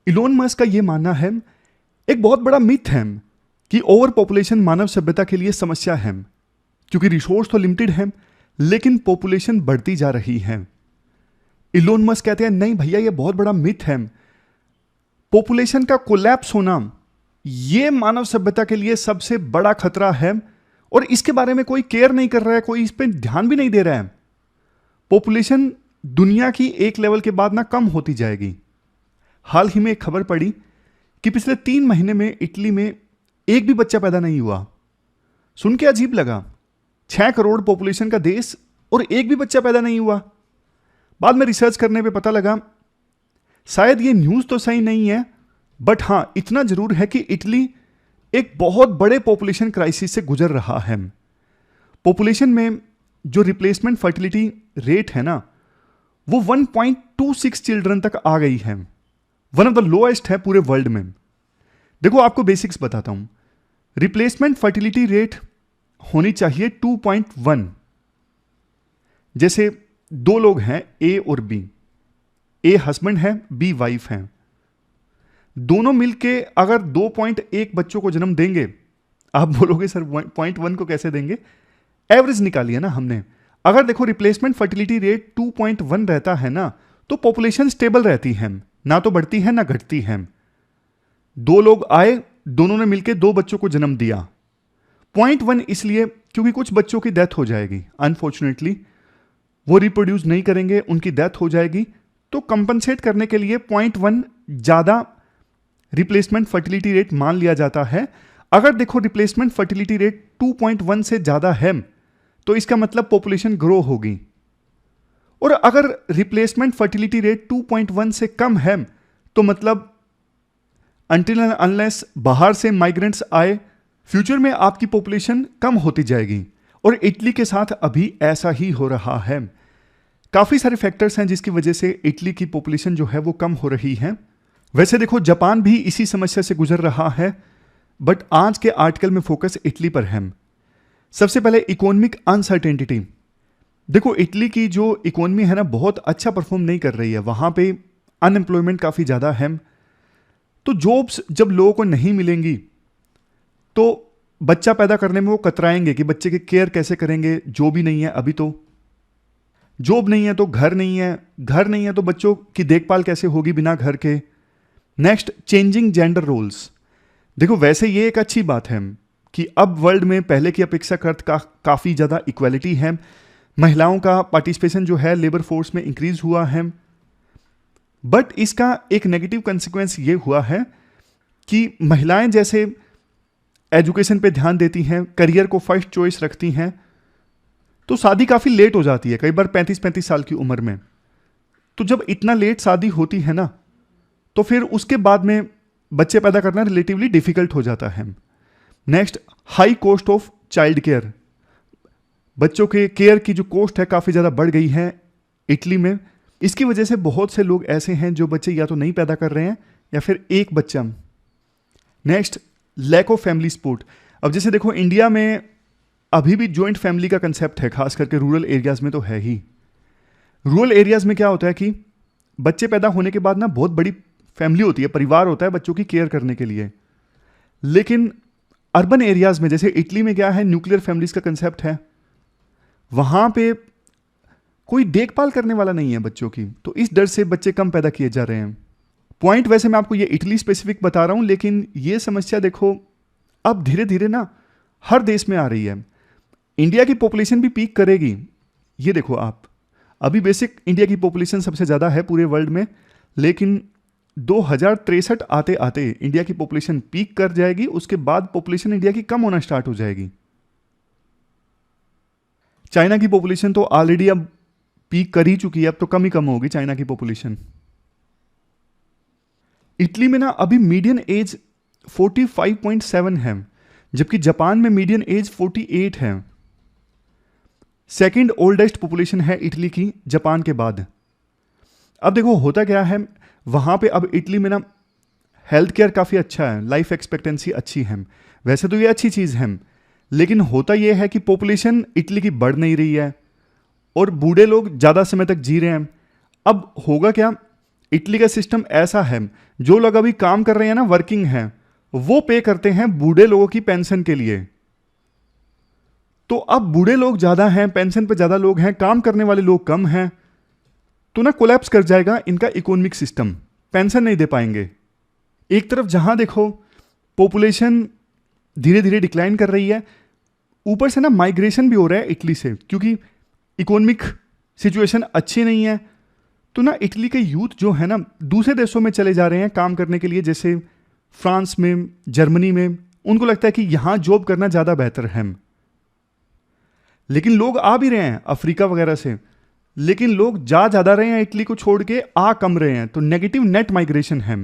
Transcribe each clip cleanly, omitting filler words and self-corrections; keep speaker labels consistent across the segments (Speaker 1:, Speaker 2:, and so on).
Speaker 1: Elon Musk का यह मानना है, एक बहुत बड़ा मिथ है कि ओवर पॉपुलेशन मानव सभ्यता के लिए समस्या है, क्योंकि रिसोर्स तो लिमिटेड है लेकिन पॉपुलेशन बढ़ती जा रही है। इलोन मस्क कहते हैं नहीं भैया, ये बहुत बड़ा मिथ है, पॉपुलेशन का कोलैप्स होना यह मानव सभ्यता के लिए सबसे बड़ा खतरा है और इसके बारे में कोई केयर नहीं कर रहा है, कोई इस पर ध्यान भी नहीं दे रहा है। पॉपुलेशन दुनिया की एक लेवल के बाद ना कम होती जाएगी। हाल ही में एक खबर पड़ी कि पिछले 3 महीने में इटली में एक भी बच्चा पैदा नहीं हुआ। सुन के अजीब लगा, 6 करोड़ पॉपुलेशन का देश और एक भी बच्चा पैदा नहीं हुआ। बाद में रिसर्च करने पे पता लगा शायद ये न्यूज़ तो सही नहीं है, बट हाँ इतना जरूर है कि इटली एक बहुत बड़े पॉपुलेशन क्राइसिस से गुजर रहा है। पॉपुलेशन में जो रिप्लेसमेंट फर्टिलिटी रेट है ना, वो 1.26 चिल्ड्रन तक आ गई है। वन ऑफ द लोएस्ट है पूरे वर्ल्ड में। देखो आपको बेसिक्स बताता हूं। रिप्लेसमेंट फर्टिलिटी रेट होनी चाहिए 2.1। जैसे 2 लोग हैं ए और बी, ए हस्बैंड है बी वाइफ है, दोनों मिलके अगर 2.1 बच्चों को जन्म देंगे, आप बोलोगे सर 0.1 को कैसे देंगे, एवरेज निकालिए ना हमने। अगर देखो रिप्लेसमेंट फर्टिलिटी रेट 2.1 रहता है ना, तो पॉपुलेशन स्टेबल रहती है, ना तो बढ़ती है ना घटती है। 2 लोग आए, दोनों ने मिलकर 2 बच्चों को जन्म दिया। 0.1 इसलिए क्योंकि कुछ बच्चों की डेथ हो जाएगी, अनफॉर्चुनेटली वो रिप्रोड्यूस नहीं करेंगे, उनकी डेथ हो जाएगी, तो कंपनसेट करने के लिए 0.1 ज्यादा रिप्लेसमेंट फर्टिलिटी रेट मान लिया जाता है। अगर देखो रिप्लेसमेंट फर्टिलिटी रेट 2.1 से ज्यादा है तो इसका मतलब पॉपुलेशन ग्रो होगी, और अगर रिप्लेसमेंट फर्टिलिटी रेट 2.1 से कम है तो मतलब अनटिल एंड अनलेस बाहर से माइग्रेंट्स आए, फ्यूचर में आपकी पॉपुलेशन कम होती जाएगी। और इटली के साथ अभी ऐसा ही हो रहा है। काफी सारे फैक्टर्स हैं जिसकी वजह से इटली की पॉपुलेशन जो है वो कम हो रही है। वैसे देखो जापान भी इसी समस्या से गुजर रहा है, बट आज के आर्टिकल में फोकस इटली पर है। सबसे पहले इकोनॉमिक अनसर्टेनिटी। देखो इटली की जो इकोनॉमी है ना, बहुत अच्छा परफॉर्म नहीं कर रही है। वहां पे अनएम्प्लॉयमेंट काफी ज्यादा है, तो जॉब्स जब लोगों को नहीं मिलेंगी तो बच्चा पैदा करने में वो कतराएंगे कि बच्चे की केयर कैसे करेंगे। जॉब ही नहीं है, अभी तो जॉब नहीं है तो घर नहीं है, घर नहीं है तो बच्चों की देखभाल कैसे होगी बिना घर के। Next, changing gender roles. देखो वैसे ये एक अच्छी बात है कि अब वर्ल्ड में पहले की अपेक्षा काफी ज्यादा इक्वालिटी है। महिलाओं का पार्टिसिपेशन जो है लेबर फोर्स में इंक्रीज हुआ है, बट इसका एक नेगेटिव कंसिक्वेंस ये हुआ है कि महिलाएं जैसे एजुकेशन पे ध्यान देती हैं, करियर को फर्स्ट चॉइस रखती हैं, तो शादी काफी लेट हो जाती है, कई बार 35-35 साल की उम्र में। तो जब इतना लेट शादी होती है ना, तो फिर उसके बाद में बच्चे पैदा करना रिलेटिवली डिफिकल्ट हो जाता है। Next, high cost of child care. बच्चों के केयर की जो कॉस्ट है काफी ज्यादा बढ़ गई है इटली में। इसकी वजह से बहुत से लोग ऐसे हैं जो बच्चे या तो नहीं पैदा कर रहे हैं या फिर एक बच्चा। Next, lack of family support. अब जैसे देखो इंडिया में अभी भी जॉइंट फैमिली का कंसेप्ट है, खास करके रूरल एरियाज में तो है ही। रूरल एरियाज में क्या होता है कि बच्चे पैदा होने के बाद ना बहुत बड़ी फैमिली होती है, परिवार होता है बच्चों की केयर करने के लिए। लेकिन अर्बन एरियाज में जैसे इटली में क्या है, न्यूक्लियर फैमिलीज का कंसेप्ट है, वहां पे कोई देखभाल करने वाला नहीं है बच्चों की, तो इस डर से बच्चे कम पैदा किए जा रहे हैं। पॉइंट वैसे मैं आपको ये इटली स्पेसिफिक बता रहा हूं, लेकिन ये समस्या देखो अब धीरे धीरे ना हर देश में आ रही है। इंडिया की पॉपुलेशन भी पीक करेगी। ये देखो आप, अभी बेसिक इंडिया की पॉपुलेशन सबसे ज्यादा है पूरे वर्ल्ड में, लेकिन 2063 आते आते इंडिया की पॉपुलेशन पीक कर जाएगी। उसके बाद पॉपुलेशन इंडिया की कम होना स्टार्ट हो जाएगी। चाइना की पॉपुलेशन तो ऑलरेडी अब पीक कर ही चुकी है, अब तो कम ही कम होगी चाइना की पॉपुलेशन। इटली में ना अभी मीडियन एज 45.7 है, जबकि जापान में मीडियन एज 48 है। सेकंड ओल्डेस्ट पॉपुलेशन है इटली की जापान के बाद। अब देखो होता क्या है, वहां पे अब इटली में ना हेल्थ केयर काफी अच्छा है, लाइफ एक्सपेक्टेंसी अच्छी है। वैसे तो ये अच्छी चीज है, लेकिन होता यह है कि पॉपुलेशन इटली की बढ़ नहीं रही है और बूढ़े लोग ज्यादा समय तक जी रहे हैं। अब होगा क्या, इटली का सिस्टम ऐसा है, जो लोग अभी काम कर रहे हैं ना, वर्किंग हैं, वो पे करते हैं बूढ़े लोगों की पेंशन के लिए। तो अब बूढ़े लोग ज्यादा हैं, पेंशन पे ज्यादा लोग हैं, काम करने वाले लोग कम हैं, तो ना कोलैप्स कर जाएगा इनका इकोनॉमिक सिस्टम, पेंशन नहीं दे पाएंगे। एक तरफ जहां देखो पॉपुलेशन धीरे धीरे डिक्लाइन कर रही है, ऊपर से ना माइग्रेशन भी हो रहा है इटली से, क्योंकि इकोनॉमिक सिचुएशन अच्छी नहीं है। तो ना इटली के यूथ जो है ना दूसरे देशों में चले जा रहे हैं काम करने के लिए, जैसे फ्रांस में, जर्मनी में। उनको लगता है कि यहां जॉब करना ज्यादा बेहतर है। लेकिन लोग आ भी रहे हैं अफ्रीका वगैरह से, लेकिन लोग जा ज्यादा रहे हैं इटली को छोड़ के, आ कम रहे हैं। तो नेगेटिव नेट माइग्रेशन है।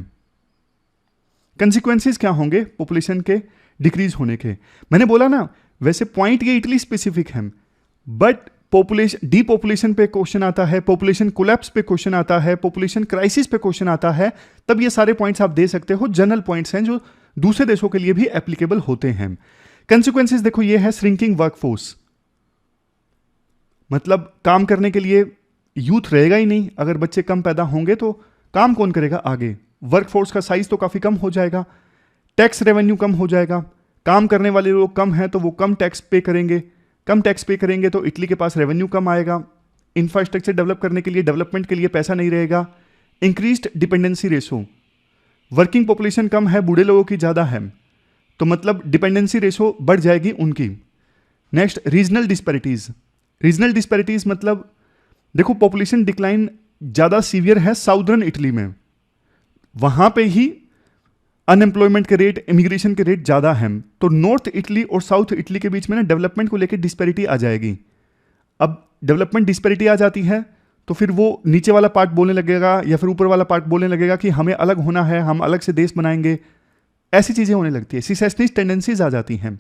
Speaker 1: कंसिक्वेंसेस क्या होंगे पॉपुलेशन के डिक्रीज होने के? मैंने बोला ना, वैसे पॉइंट ये इटली स्पेसिफिक है, बट पॉपुलेशन डीपॉपुलेशन पे क्वेश्चन आता है, पॉपुलेशन कोलैप्स पे क्वेश्चन आता है, पॉपुलेशन क्राइसिस पे क्वेश्चन आता है, तब ये सारे पॉइंट्स आप दे सकते हो। जनरल पॉइंट्स हैं जो दूसरे देशों के लिए भी एप्लीकेबल होते हैं। कंसिक्वेंसेस देखो ये है, श्रिंकिंग वर्कफोर्स, मतलब काम करने के लिए यूथ रहेगा ही नहीं। अगर बच्चे कम पैदा होंगे तो काम कौन करेगा आगे? वर्कफोर्स का साइज तो काफी कम हो जाएगा, टैक्स रेवेन्यू कम हो जाएगा, काम करने वाले लोग कम हैं तो वो कम टैक्स पे करेंगे, कम टैक्स पे करेंगे तो इटली के पास रेवेन्यू कम आएगा, इंफ्रास्ट्रक्चर डेवलप करने के लिए, डेवलपमेंट के लिए पैसा नहीं रहेगा। Increased dependency ratio, working population कम है, बूढ़े लोगों की ज़्यादा है, तो मतलब डिपेंडेंसी रेशो बढ़ जाएगी उनकी। Next, regional disparities. Regional disparities मतलब देखो पॉपुलेशन डिक्लाइन ज़्यादा सीवियर है साउदर्न इटली में, वहाँ पे ही अनएम्प्लॉयमेंट के रेट, इमिग्रेशन के रेट ज़्यादा हैं। तो नॉर्थ इटली और साउथ इटली के बीच में ना डेवलपमेंट को लेकर डिस्पैरिटी आ जाएगी। अब डेवलपमेंट डिस्पैरिटी आ जाती है तो फिर वो नीचे वाला पार्ट बोलने लगेगा या फिर ऊपर वाला पार्ट बोलने लगेगा कि हमें अलग होना है, हम अलग से देश बनाएंगे, ऐसी चीज़ें होने लगती है, सिसेशनिस्ट टेंडेंसीज आ जाती हैं।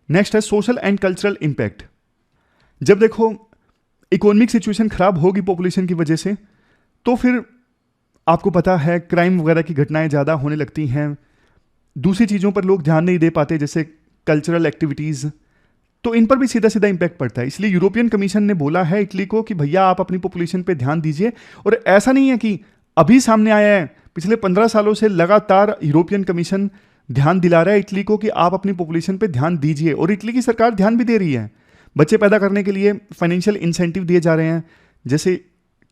Speaker 1: नेक्स्ट है सोशल एंड कल्चरल इम्पैक्ट। जब देखो इकोनॉमिक सिचुएशन खराब होगी पॉपुलेशन की वजह से, तो फिर आपको पता है क्राइम वगैरह की घटनाएं ज़्यादा होने लगती हैं, दूसरी चीज़ों पर लोग ध्यान नहीं दे पाते जैसे कल्चरल एक्टिविटीज़, तो इन पर भी सीधा सीधा इंपैक्ट पड़ता है। इसलिए यूरोपियन कमीशन ने बोला है इटली को कि भैया आप अपनी पॉपुलेशन पे ध्यान दीजिए। और ऐसा नहीं है कि अभी सामने आया है, पिछले 15 सालों से लगातार यूरोपियन कमीशन ध्यान दिला रहा है इटली को कि आप अपनी पॉपुलेशन पे ध्यान दीजिए, और इटली की सरकार ध्यान भी दे रही है। बच्चे पैदा करने के लिए फाइनेंशियल इंसेंटिव दिए जा रहे हैं, जैसे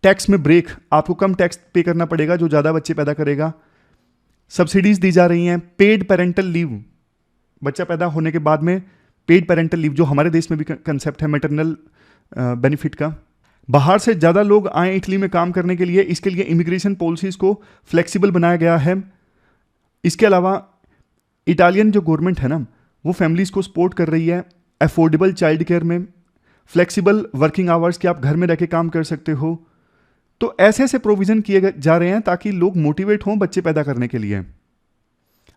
Speaker 1: टैक्स में ब्रेक, आपको कम टैक्स पे करना पड़ेगा जो ज़्यादा बच्चे पैदा करेगा। सब्सिडीज दी जा रही हैं, पेड पेरेंटल लीव, बच्चा पैदा होने के बाद में पेड पेरेंटल लीव, जो हमारे देश में भी कंसेप्ट है मैटरनल बेनिफिट का। बाहर से ज़्यादा लोग आए इटली में काम करने के लिए, इसके लिए इमिग्रेशन पॉलिसीज़ को फ्लेक्सिबल बनाया गया है। इसके अलावा इटालियन जो गवर्नमेंट है ना, वो फैमिलीज़ को सपोर्ट कर रही है अफोर्डेबल चाइल्ड केयर में, फ्लेक्सिबल वर्किंग आवर्स कि आप घर में रह के काम कर सकते हो। तो ऐसे ऐसे प्रोविज़न किए जा रहे हैं ताकि लोग मोटिवेट हों बच्चे पैदा करने के लिए।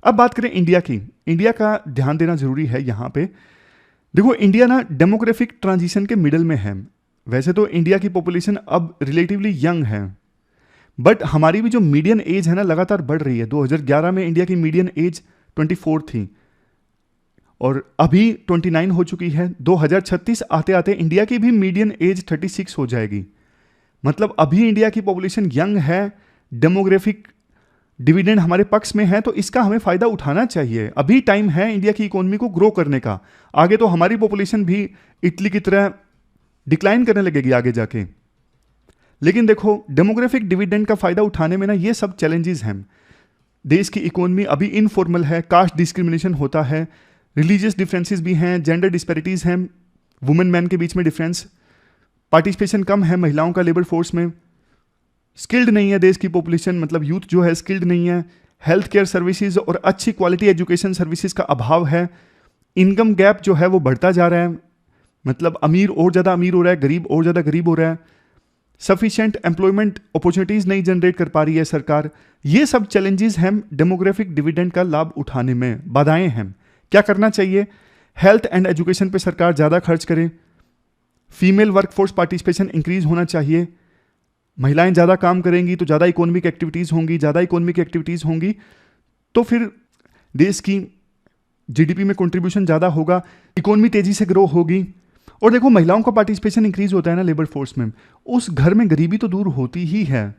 Speaker 1: अब बात करें इंडिया की, इंडिया का ध्यान देना जरूरी है यहाँ पे। देखो इंडिया ना डेमोग्राफिक ट्रांजिशन के मिडल में है। वैसे तो इंडिया की पॉपुलेशन अब रिलेटिवली यंग है, बट हमारी भी जो मीडियन एज है ना लगातार बढ़ रही है। 2011 में इंडिया की मीडियन एज 24 थी और अभी 29 हो चुकी है। 2036 आते आते इंडिया की भी मीडियन एज 36 हो जाएगी। मतलब अभी इंडिया की पॉपुलेशन यंग है, डेमोग्राफिक डिविडेंड हमारे पक्ष में है, तो इसका हमें फायदा उठाना चाहिए। अभी टाइम है इंडिया की इकोनॉमी को ग्रो करने का। आगे तो हमारी पॉपुलेशन भी इटली की तरह डिक्लाइन करने लगेगी आगे जाके। लेकिन देखो डेमोग्राफिक डिविडेंड का फायदा उठाने में ना ये सब चैलेंजेस हैं। देश की इकोनॉमी अभी इनफॉर्मल है, कास्ट डिस्क्रिमिनेशन होता है, रिलीजियस डिफरेंसेस भी हैं, जेंडर डिस्पैरिटीज हैं, वुमेन मैन के बीच में डिफरेंस, पार्टिसिपेशन कम है महिलाओं का लेबर फोर्स में, स्किल्ड नहीं है देश की पॉपुलेशन, मतलब यूथ जो है स्किल्ड नहीं है, हेल्थ केयर सर्विसेज और अच्छी क्वालिटी एजुकेशन सर्विसेज का अभाव है, इनकम गैप जो है वो बढ़ता जा रहा है, मतलब अमीर और ज़्यादा अमीर हो रहा है, गरीब और ज़्यादा गरीब हो रहा है, सफिशिएंट एम्प्लॉयमेंट अपॉर्चुनिटीज़ नहीं जनरेट कर पा रही है सरकार। ये सब चैलेंजेस हैं डेमोग्राफिक डिविडेंड का लाभ उठाने में, बाधाएं हैं। क्या करना चाहिए? हेल्थ एंड एजुकेशन पे सरकार ज़्यादा खर्च करे, फीमेल वर्कफोर्स पार्टिसिपेशन इंक्रीज होना चाहिए, महिलाएं ज़्यादा काम करेंगी तो ज़्यादा इकोनॉमिक एक्टिविटीज़ होंगी, ज़्यादा इकोनॉमिक एक्टिविटीज़ होंगी तो फिर देश की जीडीपी में कंट्रीब्यूशन ज़्यादा होगा, इकोनॉमी तेज़ी से ग्रो होगी। और देखो महिलाओं का पार्टिसिपेशन इंक्रीज होता है ना लेबर फोर्स में, उस घर में गरीबी तो दूर होती ही है।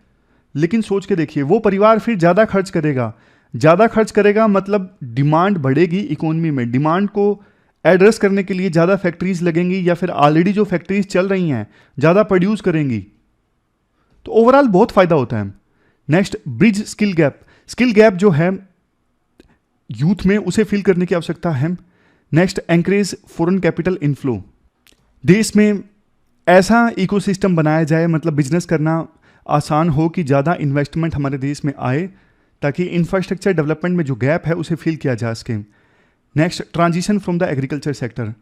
Speaker 1: लेकिन सोच के देखिए, वो परिवार फिर ज़्यादा खर्च करेगा। ज़्यादा खर्च करेगा मतलब डिमांड बढ़ेगी इकोनॉमी में। डिमांड को एड्रेस करने के लिए ज़्यादा फैक्ट्रीज लगेंगी, या फिर ऑलरेडी जो फैक्ट्रीज चल रही हैं ज़्यादा प्रोड्यूस करेंगी, तो ओवरऑल बहुत फ़ायदा होता है। Next, bridge skill gap. Skill gap जो है यूथ में, उसे फिल करने की आवश्यकता है। Next, encourage foreign capital inflow. देश में ऐसा इकोसिस्टम बनाया जाए, मतलब बिजनेस करना आसान हो कि ज़्यादा इन्वेस्टमेंट हमारे देश में आए, ताकि इंफ्रास्ट्रक्चर डेवलपमेंट में जो गैप है उसे फिल किया जा सके। Next, transition from the agriculture sector.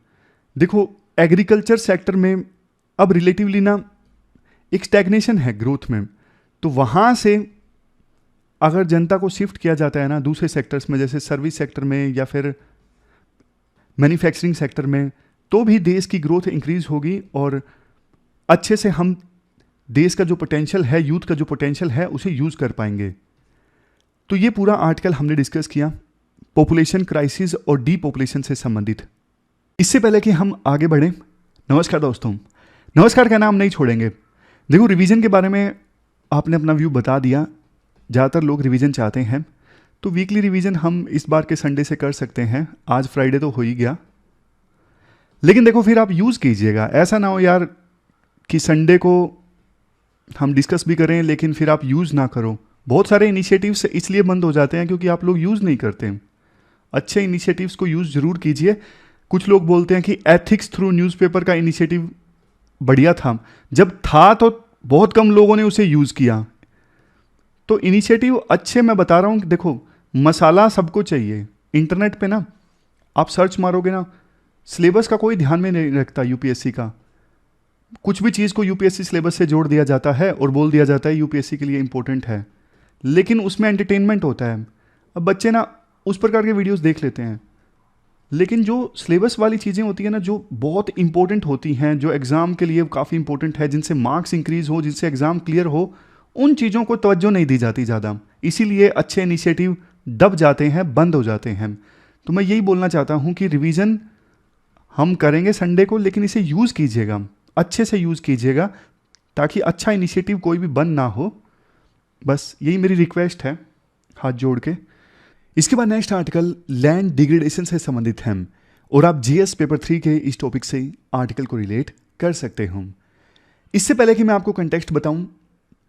Speaker 1: देखो, एग्रीकल्चर सेक्टर में अब रिलेटिवली ना एक स्टैग्नेशन है ग्रोथ में, तो वहाँ से अगर जनता को शिफ्ट किया जाता है ना दूसरे सेक्टर्स में, जैसे सर्विस सेक्टर में या फिर मैन्युफैक्चरिंग सेक्टर में, तो भी देश की ग्रोथ इंक्रीज होगी और अच्छे से हम देश का जो पोटेंशियल है, यूथ का जो पोटेंशियल है, उसे यूज़ कर पाएंगे। तो ये पूरा आर्टिकल हमने डिस्कस किया पॉपुलेशन क्राइसिस और डीपॉपुलेशन से संबंधित। इससे पहले कि हम आगे बढ़ें, नमस्कार दोस्तों, नमस्कार कहना हम नहीं छोड़ेंगे। देखो, रिवीजन के बारे में आपने अपना व्यू बता दिया। ज़्यादातर लोग रिवीजन चाहते हैं, तो वीकली रिवीजन हम इस बार के संडे से कर सकते हैं। आज फ्राइडे तो हो ही गया, लेकिन देखो फिर आप यूज़ कीजिएगा। ऐसा ना हो यार कि संडे को हम डिस्कस भी करें लेकिन फिर आप यूज़ ना करो। बहुत सारे इनिशिएटिव्स इसलिए बंद हो जाते हैं क्योंकि आप लोग यूज़ नहीं करते। अच्छे इनिशिएटिव्स को यूज़ ज़रूर कीजिए। कुछ लोग बोलते हैं कि एथिक्स थ्रू न्यूज़पेपर का इनिशिएटिव बढ़िया था। जब था तो बहुत कम लोगों ने उसे यूज़ किया। तो इनिशिएटिव अच्छे, मैं बता रहा हूँ कि देखो, मसाला सबको चाहिए। इंटरनेट पे ना आप सर्च मारोगे ना, सिलेबस का कोई ध्यान में नहीं रखता यूपीएससी का। कुछ भी चीज़ को यूपीएससी सिलेबस से जोड़ दिया जाता है और बोल दिया जाता है यूपीएससी के लिए इंपॉर्टेंट है, लेकिन उसमें एंटरटेनमेंट होता है। अब बच्चे ना उस प्रकार के वीडियोस देख लेते हैं, लेकिन जो सिलेबस वाली चीज़ें होती हैं ना, जो बहुत इंपॉर्टेंट होती हैं, जो एग्ज़ाम के लिए काफ़ी इंपॉर्टेंट है, जिनसे मार्क्स इंक्रीज हो, जिनसे एग्ज़ाम क्लियर हो, उन चीज़ों को तवज्जो नहीं दी जाती ज़्यादा। इसीलिए अच्छे इनिशिएटिव दब जाते हैं, बंद हो जाते हैं। तो मैं यही बोलना चाहता हूँ कि रिवीजन हम करेंगे संडे को, लेकिन इसे यूज़ कीजिएगा, अच्छे से यूज़ कीजिएगा, ताकि अच्छा इनिशिएटिव कोई भी बंद ना हो। बस यही मेरी रिक्वेस्ट है हाथ जोड़ के। इसके बाद नेक्स्ट आर्टिकल लैंड डिग्रेडेशन से संबंधित है, और आप जीएस पेपर 3 के इस टॉपिक से आर्टिकल को रिलेट कर सकते हो। इससे पहले कि मैं आपको कंटेक्स्ट बताऊं,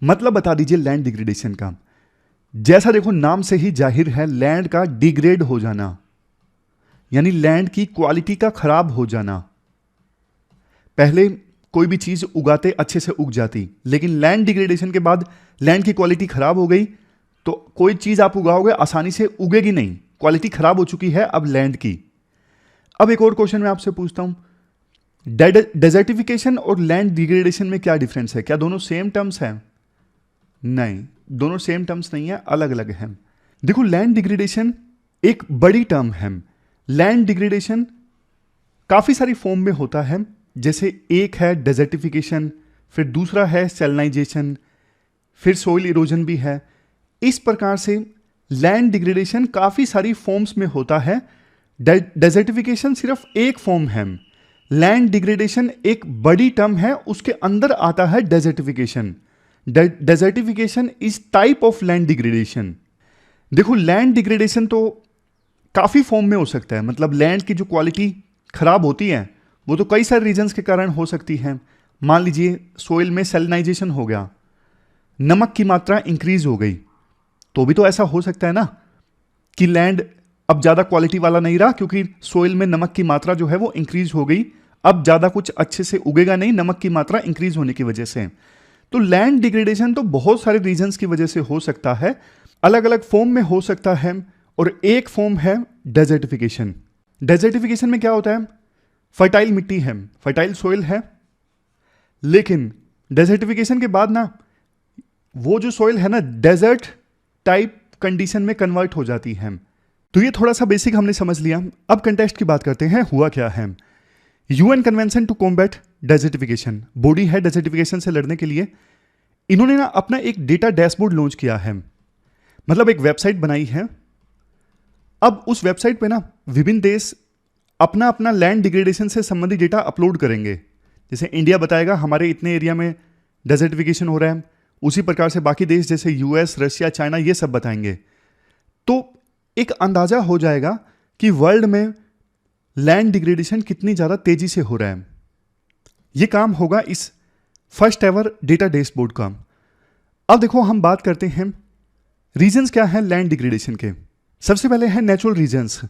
Speaker 1: मतलब बता दीजिए लैंड डिग्रेडेशन का। जैसा देखो नाम से ही जाहिर है, लैंड का डिग्रेड हो जाना, यानी लैंड की क्वालिटी का खराब हो जाना। पहले कोई भी चीज उगाते अच्छे से उग जाती, लेकिन लैंड डिग्रेडेशन के बाद लैंड की क्वालिटी खराब हो गई, तो कोई चीज आप उगाओगे आसानी से उगेगी नहीं, क्वालिटी खराब हो चुकी है अब लैंड की। अब एक और क्वेश्चन मैं आपसे पूछता हूं, डेजर्टिफिकेशन और लैंड डिग्रेडेशन में क्या डिफरेंस है? क्या दोनों सेम टर्म्स हैं? नहीं, दोनों सेम टर्म्स नहीं है, अलग अलग हैं। देखो, लैंड डिग्रेडेशन एक बड़ी टर्म है। लैंड डिग्रेडेशन काफी सारी फॉर्म में होता है, जैसे एक है डेजर्टिफिकेशन, फिर दूसरा है सैलिनाइजेशन, फिर सोइल इरोजन भी है। इस प्रकार से लैंड डिग्रेडेशन काफी सारी फॉर्म्स में होता है। डेजर्टिफिकेशन सिर्फ एक फॉर्म है, लैंड डिग्रेडेशन एक बड़ी टर्म है, उसके अंदर आता है desertification. Desertification is type of land degradation. देखो, लैंड डिग्रेडेशन तो काफी फॉर्म में हो सकता है, मतलब लैंड की जो क्वालिटी खराब होती है वो तो कई सारे रीजंस के कारण हो सकती है। मान लीजिए सोइल में सैलिनाइजेशन हो गया, नमक की मात्रा इंक्रीज हो गई, तो भी तो ऐसा हो सकता है ना कि लैंड अब ज्यादा क्वालिटी वाला नहीं रहा, क्योंकि सोइल में नमक की मात्रा जो है वो इंक्रीज हो गई, अब ज्यादा कुछ अच्छे से उगेगा नहीं नमक की मात्रा इंक्रीज होने की वजह से। तो लैंड डिग्रेडेशन तो बहुत सारे रीजंस की वजह से हो सकता है, अलग अलग फॉर्म में हो सकता है, और एक फॉर्म है डेजर्टिफिकेशन। डेजर्टिफिकेशन में क्या होता है, फर्टाइल मिट्टी है, फर्टाइल सोइल है, लेकिन डेजर्टिफिकेशन के बाद ना वो जो सोइल है ना डेजर्ट टाइप कंडीशन में कन्वर्ट हो जाती है। तो ये थोड़ा सा बेसिक हमने समझ लिया। अब कंटेक्स्ट की बात करते हैं, हुआ क्या है। UN convention to combat desertification, body है डेजर्टिफिकेशन से लड़ने के लिए, इन्होंने ना अपना एक डेटा डैशबोर्ड लॉन्च किया है, मतलब एक वेबसाइट बनाई है। अब उस वेबसाइट पे ना विभिन्न देश अपना अपना लैंड डिग्रेडेशन से संबंधित डेटा अपलोड करेंगे। जैसे इंडिया बताएगा हमारे इतने एरिया में डेजर्टिफिकेशन हो रहा है, उसी प्रकार से बाकी देश जैसे यूएस, रशिया, चाइना ये सब बताएंगे। तो एक अंदाजा हो जाएगा कि वर्ल्ड में लैंड डिग्रेडेशन कितनी ज़्यादा तेजी से हो रहा है। ये काम होगा इस फर्स्ट एवर डेटा डैशबोर्ड का। अब देखो हम बात करते हैं रीजंस क्या है लैंड डिग्रेडेशन के। सबसे पहले है नेचुरल रीजंस।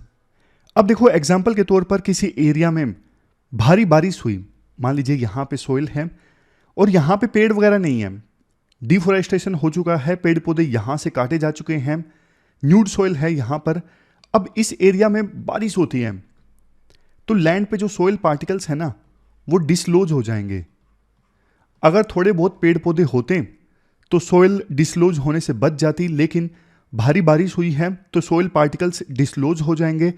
Speaker 1: अब देखो एग्जांपल के तौर पर किसी एरिया में भारी बारिश हुई, मान लीजिए यहाँ पे सोइल है और यहाँ पे पेड़ वगैरह नहीं है, डिफोरेस्टेशन हो चुका है, पेड़ पौधे यहाँ से काटे जा चुके हैं, न्यूड सोइल है यहाँ पर। अब इस एरिया में बारिश होती है तो लैंड पे जो सोइल पार्टिकल्स है ना वो डिसलोज हो जाएंगे। अगर थोड़े बहुत पेड़ पौधे होते तो सोइल डिसलोज होने से बच जाती, लेकिन भारी बारिश हुई है तो सोइल पार्टिकल्स डिसलोज हो जाएंगे।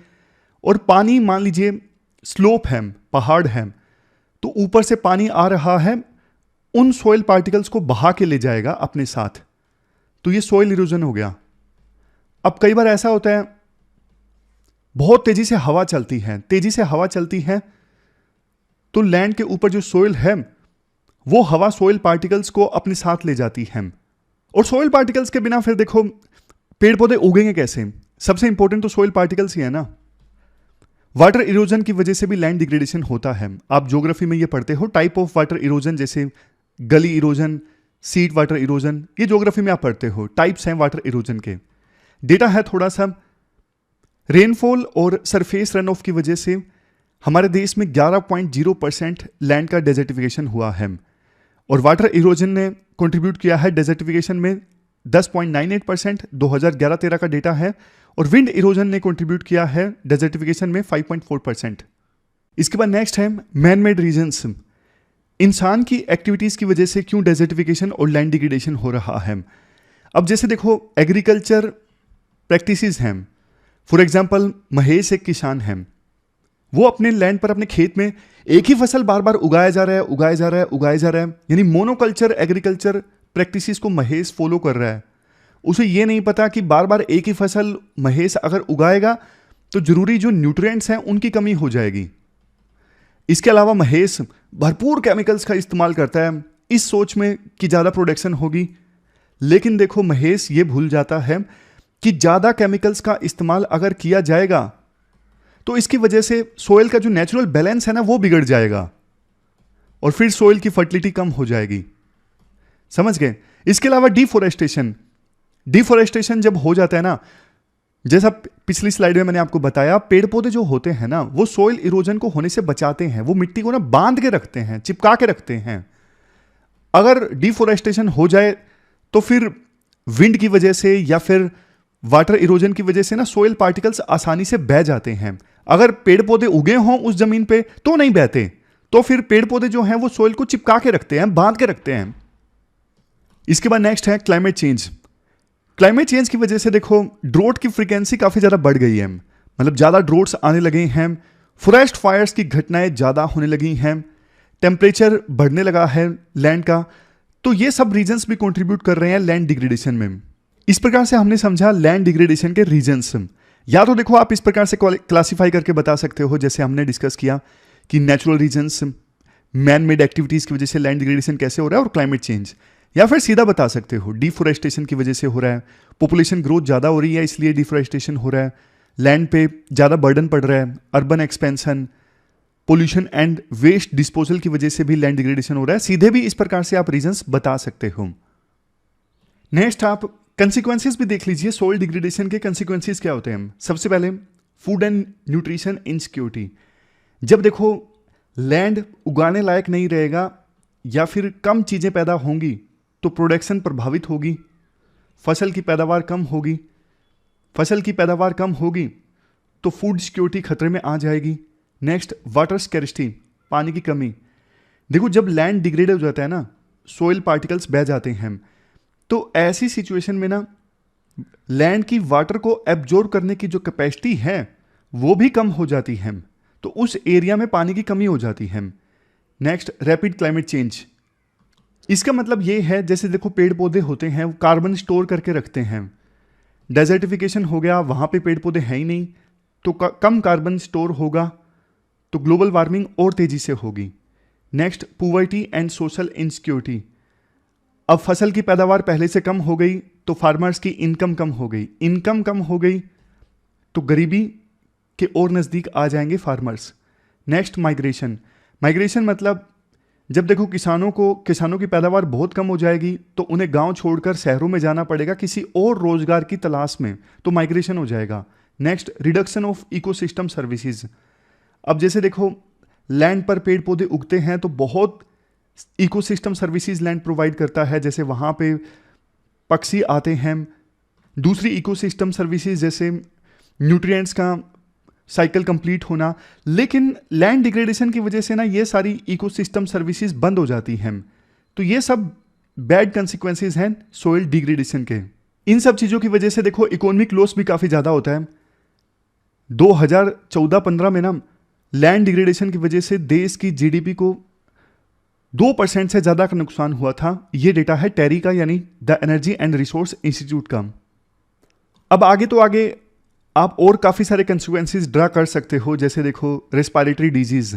Speaker 1: और पानी, मान लीजिए स्लोप है, पहाड़ है, तो ऊपर से पानी आ रहा है, उन सोइल पार्टिकल्स को बहा के ले जाएगा अपने साथ, तो ये सोइल इरोजन हो गया। अब कई बार ऐसा होता है बहुत तेजी से हवा चलती है, तेजी से हवा चलती है तो लैंड के ऊपर जो सोइल है वो हवा सोइल पार्टिकल्स को अपने साथ ले जाती है। और सोइल पार्टिकल्स के बिना फिर देखो पेड़ पौधे उगेंगे कैसे? सबसे इंपॉर्टेंट तो सोइल पार्टिकल्स ही है ना। वाटर इरोजन की वजह से भी लैंड डिग्रेडेशन होता है। आप ज्योग्राफी में ये पढ़ते हो टाइप ऑफ वाटर इरोजन, जैसे गली इरोजन, सीट वाटर इरोजन, ये ज्योग्राफी में आप पढ़ते हो, टाइप्स हैं वाटर इरोजन के। डेटा है थोड़ा सा, रेनफॉल और सरफेस रन ऑफ की वजह से हमारे देश में 11.0% लैंड का डेजर्टिफिकेशन हुआ है और वाटर इरोजन ने कंट्रीब्यूट किया है डेजर्टिफिकेशन में 10.98%, 2011-13 का डेटा है। और विंड इरोजन ने कंट्रीब्यूट किया है डेजर्टिफिकेशन में 5.4%। इसके बाद नेक्स्ट है मैन मेड रीजन्स। इंसान की एक्टिविटीज की वजह से क्यों डेजर्टिफिकेशन और लैंड डिग्रेडेशन हो रहा है। अब जैसे देखो एग्रीकल्चर प्रैक्टिसेस हैं, फॉर एग्जांपल महेश एक किसान है, वो अपने लैंड पर, अपने खेत में एक ही फसल बार बार उगाया जा रहा है, उगाया जा रहा है, उगाया जा रहा है, यानी मोनोकल्चर एग्रीकल्चर प्रैक्टिसेस को महेश फॉलो कर रहा है। उसे ये नहीं पता कि बार बार एक ही फसल महेश अगर उगाएगा तो जरूरी जो न्यूट्रिएंट्स हैं उनकी कमी हो जाएगी। इसके अलावा महेश भरपूर केमिकल्स का इस्तेमाल करता है इस सोच में कि ज़्यादा प्रोडक्शन होगी, लेकिन देखो महेश ये भूल जाता है कि ज़्यादा केमिकल्स का इस्तेमाल अगर किया जाएगा तो इसकी वजह से सोइल का जो नेचुरल बैलेंस है ना वो बिगड़ जाएगा और फिर सोइल की फर्टिलिटी कम हो जाएगी। समझ गए? इसके अलावा डिफोरेस्टेशन, डिफोरेस्टेशन जब हो जाता है ना, जैसा पिछली स्लाइड में मैंने आपको बताया, पेड़ पौधे जो होते हैं ना वो सोइल इरोजन को होने से बचाते हैं, वो मिट्टी को ना बांध के रखते हैं, चिपका के रखते हैं। अगर डिफोरेस्टेशन हो जाए तो फिर विंड की वजह से या फिर वाटर इरोजन की वजह से ना सोइल पार्टिकल्स आसानी से बह जाते हैं। अगर पेड़ पौधे उगे हों उस जमीन पे तो नहीं बहते, तो फिर पेड़ पौधे जो हैं वो सोइल को चिपका के रखते हैं, बांध के रखते हैं। इसके बाद नेक्स्ट है क्लाइमेट चेंज। क्लाइमेट चेंज की वजह से देखो ड्रोट की फ्रीक्वेंसी काफी ज्यादा बढ़ गई है, मतलब ज्यादा ड्रोट्स आने लगे हैं, फॉरेस्ट फायर्स की घटनाएं ज्यादा होने लगी हैं, टेम्परेचर बढ़ने लगा है लैंड का। तो ये सब रीजन्स भी कंट्रीब्यूट कर रहे हैं लैंड डिग्रेडेशन में। इस प्रकार से हमने समझा लैंड डिग्रेडेशन के रीजन्स। या तो देखो आप इस प्रकार से क्लासिफाई करके बता सकते हो, जैसे हमने डिस्कस किया कि natural reasons, man made activities की वजह से लैंड डिग्रेडेशन कैसे हो रहा है और क्लाइमेट चेंज। या फिर सीधा बता सकते हो डिफोरेस्टेशन की वजह से हो रहा है, पॉपुलेशन ग्रोथ ज़्यादा हो रही है इसलिए डिफोरेस्टेशन हो रहा है, लैंड पे ज़्यादा बर्डन पड़ रहा है, urban expansion, pollution and waste disposal की वजह से भी लैंड डिग्रेडेशन हो रहा है। सीधे भी इस प्रकार से आप रीजन्स बता सकते हो। नेक्स्ट आप कंसिक्वेंसेस भी देख लीजिए, सोइल डिग्रेडेशन के कंसिक्वेंसेस क्या होते हैं। सबसे पहले फूड एंड न्यूट्रिशन इनसिक्योरिटी। जब देखो लैंड उगाने लायक नहीं रहेगा या फिर कम चीज़ें पैदा होंगी तो प्रोडक्शन प्रभावित होगी, फसल की पैदावार कम होगी, फसल की पैदावार कम होगी तो फूड सिक्योरिटी खतरे में आ जाएगी। नेक्स्ट वाटर स्कैरिसिटी, पानी की कमी। देखो जब लैंड डिग्रेड हो जाता है ना, सोइल पार्टिकल्स बह जाते हैं, तो ऐसी सिचुएशन में ना लैंड की वाटर को एब्जॉर्ब करने की जो कैपेसिटी है वो भी कम हो जाती है, तो उस एरिया में पानी की कमी हो जाती है। Next rapid climate change. इसका मतलब ये है जैसे देखो पेड़ पौधे होते हैं वो कार्बन स्टोर करके रखते हैं, डेजर्टिफिकेशन हो गया, वहाँ पे पेड़ पौधे हैं ही नहीं तो कम कार्बन स्टोर होगा तो ग्लोबल वार्मिंग और तेज़ी से होगी। Next poverty and social insecurity. अब फसल की पैदावार पहले से कम हो गई तो फार्मर्स की इनकम कम हो गई, इनकम कम हो गई तो गरीबी के और नज़दीक आ जाएंगे फार्मर्स। Next migration. माइग्रेशन मतलब जब देखो किसानों की पैदावार बहुत कम हो जाएगी तो उन्हें गांव छोड़कर शहरों में जाना पड़ेगा किसी और रोजगार की तलाश में, तो माइग्रेशन हो जाएगा। Next reduction of ecosystem services. अब जैसे देखो लैंड पर पेड़ पौधे उगते हैं तो बहुत इकोसिस्टम सर्विसेज लैंड प्रोवाइड करता है, जैसे वहाँ पे पक्षी आते हैं। दूसरी इकोसिस्टम सर्विसेज जैसे न्यूट्रिएंट्स का साइकिल कंप्लीट होना, लेकिन लैंड डिग्रेडेशन की वजह से ना ये सारी इकोसिस्टम सर्विसेज बंद हो जाती हैं। तो ये सब बैड कंसिक्वेंसेज हैं सोइल डिग्रेडेशन के। इन सब चीज़ों की वजह से देखो इकोनॉमिक लॉस भी काफ़ी ज़्यादा होता है। 2014-15 में ना लैंड डिग्रेडेशन की वजह से देश की जीडीपी को 2% से ज़्यादा का नुकसान हुआ था। ये डेटा है टेरी का, यानी the energy and resource institute का। अब आगे तो आगे आप और काफ़ी सारे कंसिक्वेंसेस ड्रा कर सकते हो, जैसे देखो रेस्पिरेटरी डिजीज़।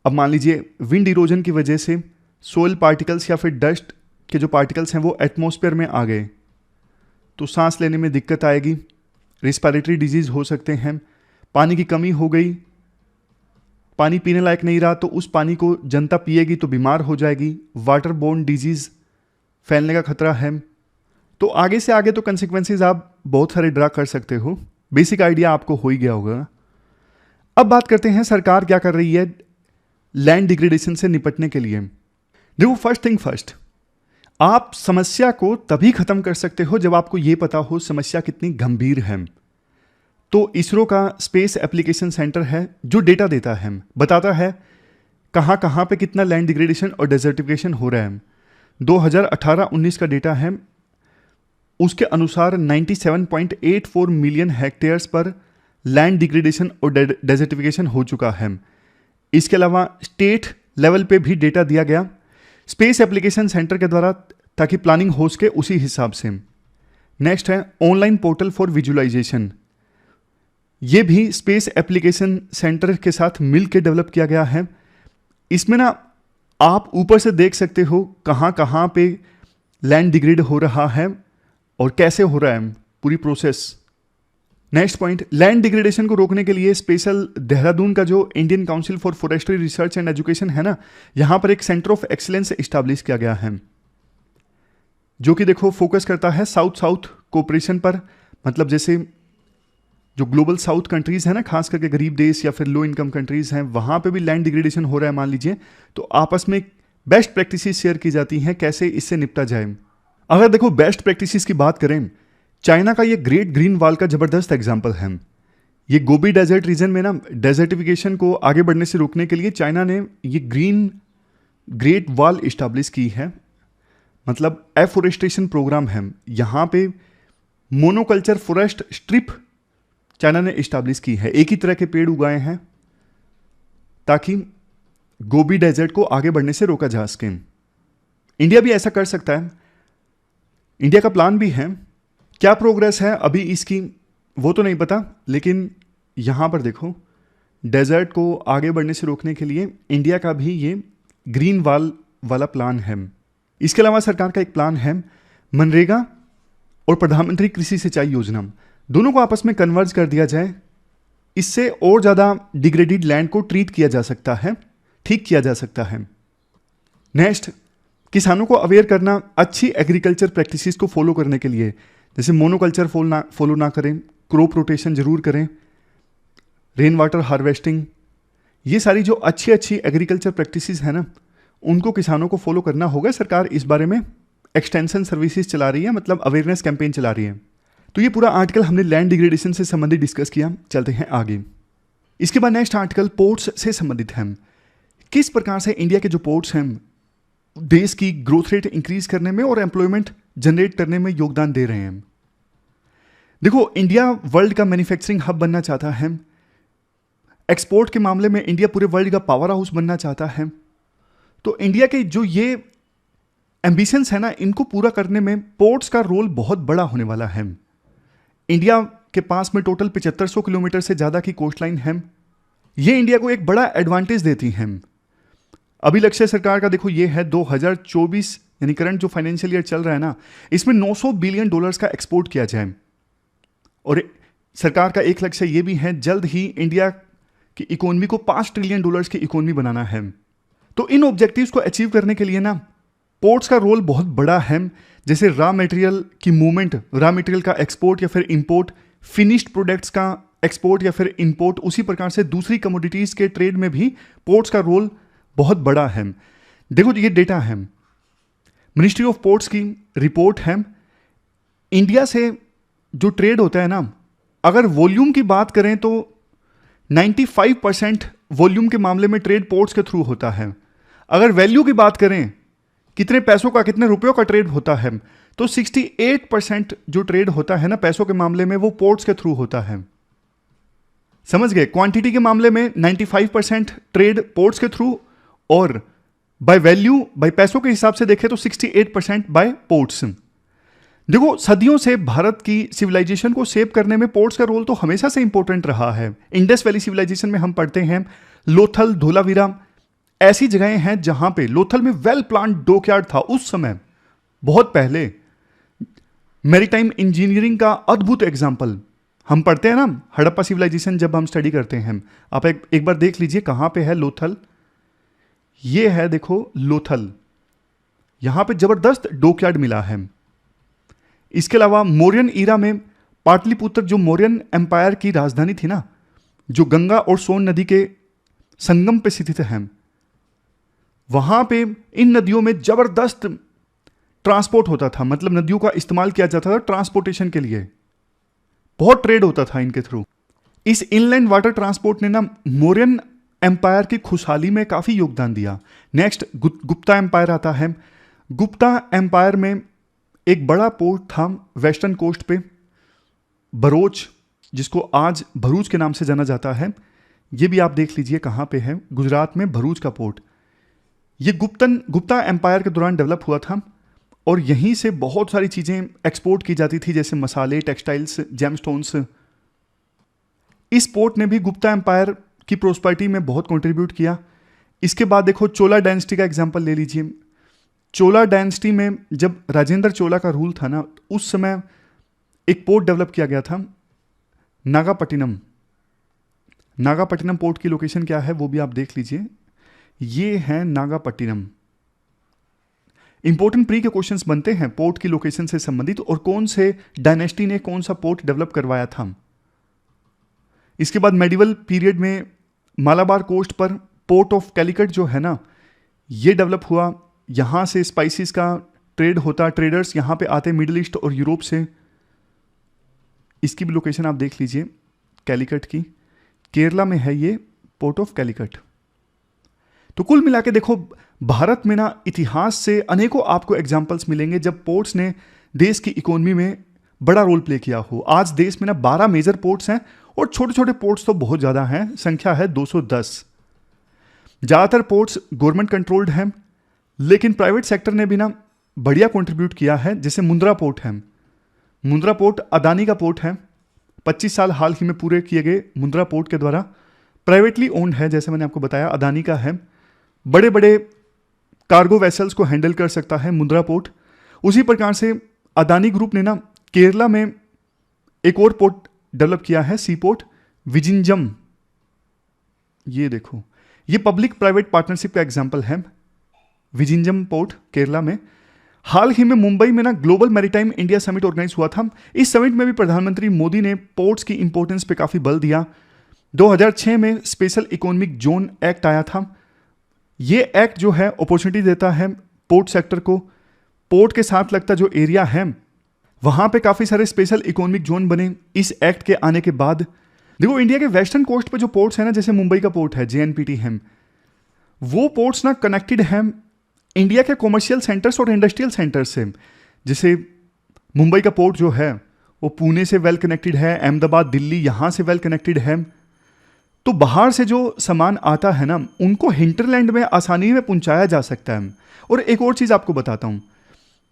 Speaker 1: अब मान लीजिए विंड इरोजन की वजह से सोइल पार्टिकल्स या फिर डस्ट के जो पार्टिकल्स हैं वो एटमॉस्फेयर में आ गए तो सांस लेने में दिक्कत आएगी, रेस्पिरेटरी डिजीज़ हो सकते हैं। पानी की कमी हो गई, पानी पीने लायक नहीं रहा तो उस पानी को जनता पिएगी तो बीमार हो जाएगी, वाटर बोर्न डिजीज़ फैलने का खतरा है। तो आगे से आगे तो कंसिक्वेंसेस आप बहुत सारे ड्रा कर सकते हो, बेसिक आइडिया आपको हो ही गया होगा। अब बात करते हैं सरकार क्या कर रही है लैंड डिग्रेडेशन से निपटने के लिए। देखो फर्स्ट थिंग फर्स्ट, आप समस्या को तभी खत्म कर सकते हो जब आपको यह पता हो समस्या कितनी गंभीर है। तो इसरो का स्पेस एप्लीकेशन सेंटर है जो डेटा देता है, बताता है कहाँ कहाँ पे कितना लैंड डिग्रेडेशन और डेजर्टिफिकेशन हो रहा है। 2018-19 का डेटा है, उसके अनुसार 97.84 मिलियन हेक्टेयर्स पर लैंड डिग्रेडेशन और डेजर्टिफिकेशन हो चुका है। इसके अलावा स्टेट लेवल पे भी डेटा दिया गया स्पेस एप्लीकेशन सेंटर के द्वारा ताकि प्लानिंग हो सके उसी हिसाब से। नेक्स्ट है ऑनलाइन पोर्टल फॉर विजुअलाइजेशन। ये भी स्पेस एप्लीकेशन सेंटर के साथ मिल के डेवलप किया गया है। इसमें ना आप ऊपर से देख सकते हो कहाँ कहाँ पे लैंड डिग्रेड हो रहा है और कैसे हो रहा है पूरी process. Next point, land degradation को रोकने के लिए स्पेशल देहरादून का जो Indian council for forestry research and education है ना, यहाँ पर एक सेंटर ऑफ एक्सीलेंस इस्टेब्लिश किया गया है जो कि देखो फोकस करता है साउथ साउथ कोऑपरेशन पर। मतलब जैसे जो ग्लोबल साउथ कंट्रीज है ना, खास करके गरीब देश या फिर लो इनकम कंट्रीज हैं, वहाँ पे भी लैंड डिग्रेडेशन हो रहा है मान लीजिए, तो आपस में बेस्ट प्रैक्टिसेस शेयर की जाती हैं कैसे इससे निपटा जाए। अगर देखो बेस्ट प्रैक्टिसेस की बात करें, चाइना का ये ग्रेट ग्रीन वॉल का ज़बरदस्त एग्जाम्पल है। ये गोबी डेजर्ट रीजन में ना डेजर्टिफिकेशन को आगे बढ़ने से रोकने के लिए चाइना ने ये ग्रेट वॉल इस्टेब्लिश की है। मतलब एफोरेस्टेशन प्रोग्राम है। यहाँ पे मोनोकल्चर फॉरेस्ट स्ट्रिप चाइना ने इस्टेब्लिश की है, एक ही तरह के पेड़ उगाए हैं ताकि गोबी डेजर्ट को आगे बढ़ने से रोका जा सके। इंडिया भी ऐसा कर सकता है, इंडिया का प्लान भी है। क्या प्रोग्रेस है अभी इसकी वो तो नहीं पता, लेकिन यहाँ पर देखो डेजर्ट को आगे बढ़ने से रोकने के लिए इंडिया का भी ये ग्रीन वॉल वाला प्लान है। इसके अलावा सरकार का एक प्लान है मनरेगा और प्रधानमंत्री कृषि सिंचाई योजना, दोनों को आपस में कन्वर्ज कर दिया जाए। इससे और ज़्यादा डिग्रेडेड लैंड को ट्रीट किया जा सकता है, ठीक किया जा सकता है। नेक्स्ट, किसानों को अवेयर करना अच्छी एग्रीकल्चर प्रैक्टिसेस को फॉलो करने के लिए, जैसे मोनोकल्चर फॉलो ना करें, क्रॉप रोटेशन जरूर करें, रेन वाटर हार्वेस्टिंग, ये सारी जो अच्छी अच्छी एग्रीकल्चर प्रैक्टिसेस है ना, उनको किसानों को फॉलो करना होगा। सरकार इस बारे में एक्सटेंशन सर्विसेज चला रही है, मतलब अवेयरनेस कैंपेन चला रही है। तो ये पूरा आर्टिकल हमने लैंड डिग्रेडेशन से संबंधित डिस्कस किया। चलते हैं आगे। इसके बाद नेक्स्ट आर्टिकल पोर्ट्स से संबंधित है। किस प्रकार से इंडिया के जो पोर्ट्स हैं देश की ग्रोथ रेट इंक्रीज करने में और एम्प्लॉयमेंट जनरेट करने में योगदान दे रहे हैं। देखो इंडिया वर्ल्ड का मैन्युफैक्चरिंग हब बनना चाहता है, एक्सपोर्ट के मामले में इंडिया पूरे वर्ल्ड का पावर हाउस बनना चाहता है। तो इंडिया के जो ये एम्बिशंस है ना, इनको पूरा करने में पोर्ट्स का रोल बहुत बड़ा होने वाला है। इंडिया के पास में टोटल 7500 किलोमीटर से ज़्यादा की कोस्टलाइन है। ये इंडिया को एक बड़ा एडवांटेज देती हैं। अभी लक्ष्य सरकार का देखो ये है 2024 यानी करंट जो फाइनेंशियल ईयर चल रहा है ना, इसमें $900 बिलियन का एक्सपोर्ट किया जाए। और सरकार का एक लक्ष्य ये भी है, जल्द ही इंडिया की इकोनॉमी को $5 ट्रिलियन की इकोनॉमी बनाना है। तो इन ऑब्जेक्टिव्स को अचीव करने के लिए ना पोर्ट्स का रोल बहुत बड़ा है। जैसे रॉ मटेरियल की मूवमेंट, रॉ मटेरियल का एक्सपोर्ट या फिर इंपोर्ट, फिनिश्ड प्रोडक्ट्स का एक्सपोर्ट या फिर इंपोर्ट, उसी प्रकार से दूसरी कमोडिटीज के ट्रेड में भी पोर्ट्स का रोल बहुत बड़ा है। देखो ये डेटा है, मिनिस्ट्री ऑफ पोर्ट्स की रिपोर्ट है। इंडिया से जो ट्रेड होता है ना, अगर वॉल्यूम की बात करें तो 95% वॉल्यूम के मामले में ट्रेड पोर्ट्स के थ्रू होता है। अगर वैल्यू की बात करें, कितने पैसों का, कितने रुपयों का ट्रेड होता है, तो 68% जो ट्रेड होता है ना पैसों के मामले में, वो पोर्ट्स के थ्रू होता है। समझ गए? क्वांटिटी के मामले में 95% ट्रेड पोर्ट्स के थ्रू, और बाय वैल्यू, बाय पैसों के हिसाब से देखें तो 68% बाय पोर्ट्स। देखो सदियों से भारत की सिविलाइजेशन को सेव करने में पोर्ट्स का रोल तो हमेशा से इंपॉर्टेंट रहा है। इंडस वैली सिविलाइजेशन में हम पढ़ते हैं लोथल, धोलावीरा ऐसी जगहें हैं जहां पे, लोथल में वेल प्लान्ड डॉकयार्ड था उस समय, बहुत पहले। मैरीटाइम इंजीनियरिंग का अद्भुत एग्जाम्पल हम पढ़ते हैं ना हड़प्पा सिविलाइजेशन जब हम स्टडी करते हैं। आप एक बार देख लीजिए कहां पे है लोथल। ये है देखो लोथल, यहां पे जबरदस्त डॉकयार्ड मिला है। इसके अलावा मौर्यन ईरा में पाटलिपुत्र, जो मौर्यन एम्पायर की राजधानी थी ना, जो गंगा और सोन नदी के संगम पे स्थित है, वहां पे इन नदियों में जबरदस्त ट्रांसपोर्ट होता था। मतलब नदियों का इस्तेमाल किया जाता था ट्रांसपोर्टेशन के लिए, बहुत ट्रेड होता था इनके थ्रू। इस इनलैंड वाटर ट्रांसपोर्ट ने ना मौर्यन एम्पायर की खुशहाली में काफी योगदान दिया। नेक्स्ट गुप्ता एम्पायर आता है। गुप्ता एम्पायर में एक बड़ा पोर्ट था वेस्टर्न कोस्ट पे, बरोच, जिसको आज भरूच के नाम से जाना जाता है। ये भी आप देख लीजिए कहां पे है, गुजरात में भरूच का पोर्ट। ये गुप्ता एम्पायर के दौरान डेवलप हुआ था, और यहीं से बहुत सारी चीजें एक्सपोर्ट की जाती थी, जैसे मसाले, टेक्सटाइल्स, जेमस्टोन्स। इस पोर्ट ने भी गुप्ता एम्पायर की प्रोस्पेरिटी में बहुत कंट्रीब्यूट किया। इसके बाद देखो चोला डायनेस्टी का एग्जांपल ले लीजिए। चोला डायनेस्टी में जब राजेंद्र चोला का रूल था ना, उस समय एक पोर्ट डेवलप किया गया था, नागापट्टिनम। नागापट्टिनम पोर्ट की लोकेशन क्या है वो भी आप देख लीजिए, ये है नागापट्टिनम। इंपॉर्टेंट प्री के क्वेश्चंस बनते हैं पोर्ट की लोकेशन से संबंधित, और कौन से डायनेस्टी ने कौन सा पोर्ट डेवलप करवाया था। इसके बाद मेडिवल पीरियड में मालाबार कोस्ट पर पोर्ट ऑफ कैलिकट जो है ना, ये डेवलप हुआ। यहां से स्पाइसेस का ट्रेड होता, ट्रेडर्स यहां पे आते मिडिल ईस्ट और यूरोप से। इसकी भी लोकेशन आप देख लीजिए कैलिकट की, केरला में है ये पोर्ट ऑफ कैलिकट। तो कुल मिला के देखो भारत में ना इतिहास से अनेकों आपको एग्जाम्पल्स मिलेंगे जब पोर्ट्स ने देश की इकोनॉमी में बड़ा रोल प्ले किया हो। आज देश में ना 12 मेजर पोर्ट्स हैं, और छोटे छोटे पोर्ट्स तो बहुत ज़्यादा हैं, संख्या है 210। ज़्यादातर पोर्ट्स गवर्नमेंट कंट्रोल्ड हैं, लेकिन प्राइवेट सेक्टर ने भी ना बढ़िया कंट्रीब्यूट किया है। जैसे मुंद्रा पोर्ट है, मुंद्रा पोर्ट अदानी का पोर्ट है, 25 साल हाल ही में पूरे किए गए मुंद्रा पोर्ट के द्वारा। प्राइवेटली ओन्ड है, जैसे मैंने आपको बताया अदानी का है। बड़े बड़े कार्गो वेसल्स को हैंडल कर सकता है मुंद्रा पोर्ट। उसी प्रकार से अदानी ग्रुप ने ना केरला में एक और पोर्ट डेवलप किया है, सी पोर्ट विजिंजम। ये देखो, ये पब्लिक प्राइवेट पार्टनरशिप का एग्जांपल है, विजिंजम पोर्ट केरला में। हाल ही में मुंबई में ना global maritime India summit organise हुआ था। इस समिट में भी प्रधानमंत्री मोदी ने पोर्ट्स की इंपॉर्टेंस पे काफी बल दिया। 2006 में स्पेशल इकोनॉमिक जोन एक्ट आया था। ये एक्ट जो है अपॉर्चुनिटी देता है पोर्ट सेक्टर को। पोर्ट के साथ लगता जो एरिया है वहां पे काफी सारे स्पेशल इकोनॉमिक जोन बने इस एक्ट के आने के बाद। देखो इंडिया के वेस्टर्न कोस्ट पे जो पोर्ट्स है ना, जैसे मुंबई का पोर्ट है JNPT है, वो पोर्ट्स ना कनेक्टेड है इंडिया के कॉमर्शियल सेंटर्स और इंडस्ट्रियल सेंटर्स से। जैसे मुंबई का पोर्ट जो है वो पुणे से वेल कनेक्टेड है, अहमदाबाद, दिल्ली यहां से वेल कनेक्टेड है। तो बाहर से जो सामान आता है ना, उनको हिंटरलैंड में आसानी में पहुंचाया जा सकता है। और एक और चीज आपको बताता हूं,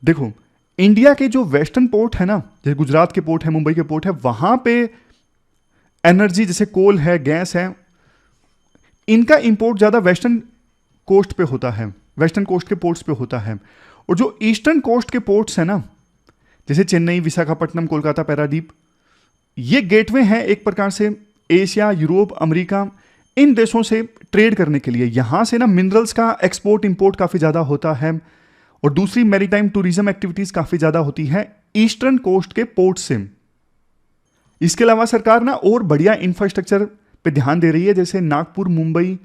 Speaker 1: देखो इंडिया के जो वेस्टर्न पोर्ट है ना, जैसे गुजरात के पोर्ट है, मुंबई के पोर्ट है, वहां पे एनर्जी जैसे कोल है, गैस है, इनका इंपोर्ट ज्यादा वेस्टर्न कोस्ट पे होता है, वेस्टर्न कोस्ट के पोर्ट्स पे होता है। और जो ईस्टर्न कोस्ट के पोर्ट्स हैं ना, जैसे चेन्नई, विशाखापट्टनम, कोलकाता, पैरादीप, ये गेटवे हैं एक प्रकार से एशिया, यूरोप, अमेरिका, इन देशों से ट्रेड करने के लिए। यहां से ना मिनरल्स का एक्सपोर्ट इंपोर्ट काफी ज्यादा होता है और दूसरी मैरीटाइम टूरिज्म एक्टिविटीज काफी ज्यादा होती है ईस्टर्न कोस्ट के पोर्ट से। इसके अलावा सरकार ना और बढ़िया इंफ्रास्ट्रक्चर पे ध्यान दे रही है, जैसे नागपुर, मुंबई,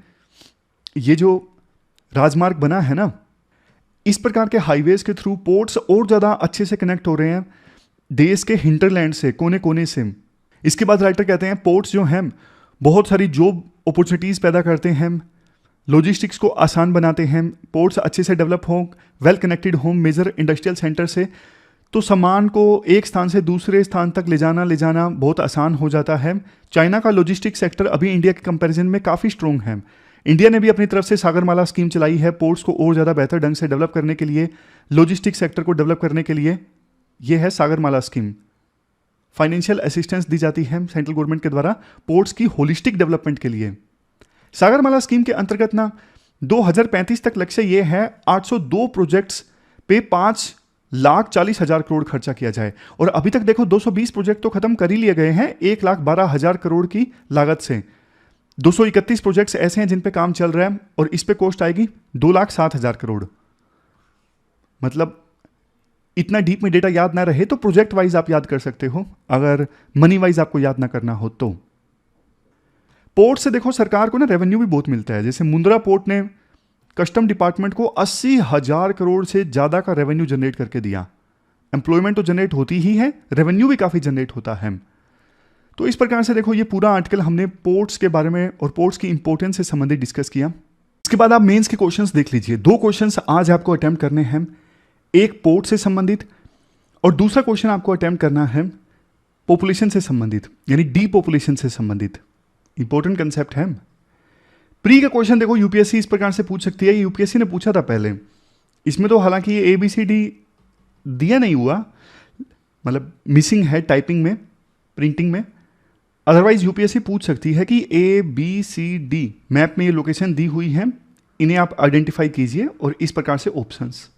Speaker 1: ये जो राजमार्ग बना है ना, इस प्रकार के हाईवेज के थ्रू पोर्ट्स और ज़्यादा अच्छे से कनेक्ट हो रहे हैं देश के हिंटरलैंड से, कोने कोने से। इसके बाद राइटर कहते हैं पोर्ट्स जो हैं बहुत सारी जॉब अपॉर्चुनिटीज़ पैदा करते हैं, लॉजिस्टिक्स को आसान बनाते हैं। पोर्ट्स अच्छे से डेवलप हों, वेल कनेक्टेड हों मेजर इंडस्ट्रियल सेंटर से, तो सामान को एक स्थान से दूसरे स्थान तक ले जाना बहुत आसान हो जाता है। चाइना का लॉजिस्टिक सेक्टर अभी इंडिया के कंपैरिजन में काफ़ी स्ट्रॉन्ग है। इंडिया ने भी अपनी तरफ से सागरमाला स्कीम चलाई है पोर्ट्स को और ज़्यादा बेहतर ढंग से डेवलप करने के लिए, लॉजिस्टिक सेक्टर को डेवलप करने के लिए। यह है सागरमाला स्कीम। फाइनेंशियल असिस्टेंस दी जाती है सेंट्रल गवर्नमेंट के द्वारा पोर्ट्स की होलिस्टिक डेवलपमेंट के लिए। सागरमाला स्कीम के अंतर्गत ना 2035 तक लक्ष्य ये है 802 प्रोजेक्ट्स पे 5,40,000 करोड़ खर्चा किया जाए। और अभी तक देखो 220 प्रोजेक्ट तो खत्म कर ही लिए गए हैं 1,12,000 करोड़ की लागत से। 231 प्रोजेक्ट्स ऐसे हैं जिन पे काम चल रहा है और इस पे कॉस्ट आएगी 2,07,000 करोड़। मतलब इतना डीप में डेटा याद ना रहे तो प्रोजेक्ट वाइज आप याद कर सकते हो, अगर मनी वाइज आपको याद ना करना हो तो। पोर्ट से देखो सरकार को ना रेवेन्यू भी बहुत मिलता है। जैसे मुंद्रा पोर्ट ने कस्टम डिपार्टमेंट को 80,000 करोड़ से ज़्यादा का रेवेन्यू जनरेट करके दिया। एम्प्लॉयमेंट तो जनरेट होती ही है, रेवेन्यू भी काफ़ी जनरेट होता है। तो इस प्रकार से देखो ये पूरा आर्टिकल हमने पोर्ट्स के बारे में और पोर्ट्स की इंपॉर्टेंस से संबंधित डिस्कस किया। इसके बाद आप मेंस के क्वेश्चंस देख लीजिए। 2 क्वेश्चंस आज आपको अटेम्प्ट करने हैं, एक पोर्ट से संबंधित और दूसरा क्वेश्चन आपको अटेम्प्ट करना है पॉपुलेशन से संबंधित, यानी डीपॉपुलेशन से संबंधित। इंपॉर्टेंट कंसेप्ट है। प्री का क्वेश्चन देखो यूपीएससी इस प्रकार से पूछ सकती है। यूपीएससी ने पूछा था पहले, इसमें तो हालांकि ये ABCD दिया नहीं हुआ, मतलब मिसिंग है टाइपिंग में, प्रिंटिंग में। अदरवाइज यूपीएससी पूछ सकती है कि ABCD मैप में ये लोकेशन दी हुई है, इन्हें आप आइडेंटिफाई कीजिए और इस प्रकार से ऑप्शंस।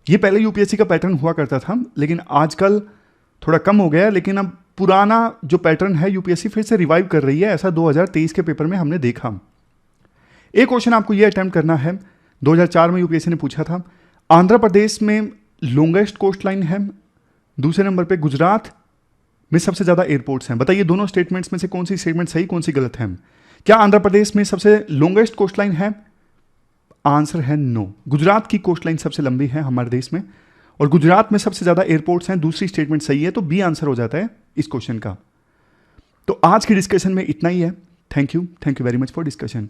Speaker 1: ये पहले यूपीएससी का पैटर्न हुआ करता था, लेकिन आजकल थोड़ा कम हो गया है। लेकिन अब पुराना जो पैटर्न है यूपीएससी फिर से रिवाइव कर रही है, ऐसा 2023 के पेपर में हमने देखा। एक क्वेश्चन आपको ये अटेम्प्ट करना है, 2004 में यूपीएससी ने पूछा था। आंध्र प्रदेश में लॉन्गेस्ट कोस्ट लाइन है, दूसरे नंबर पे गुजरात में सबसे ज़्यादा एयरपोर्ट्स हैं। बताइए दोनों स्टेटमेंट्स में से कौन सी स्टेटमेंट सही, कौन सी गलत है। क्या आंध्र प्रदेश में सबसे लॉन्गेस्ट कोस्ट लाइन है? आंसर है नो। गुजरात की कोस्ट लाइन सबसे लंबी है हमारे देश में और गुजरात में सबसे ज़्यादा एयरपोर्ट्स हैं। दूसरी स्टेटमेंट सही है, तो बी आंसर हो जाता है इस क्वेश्चन का। तो आज की डिस्कशन में इतना ही है। Thank you very much for discussion.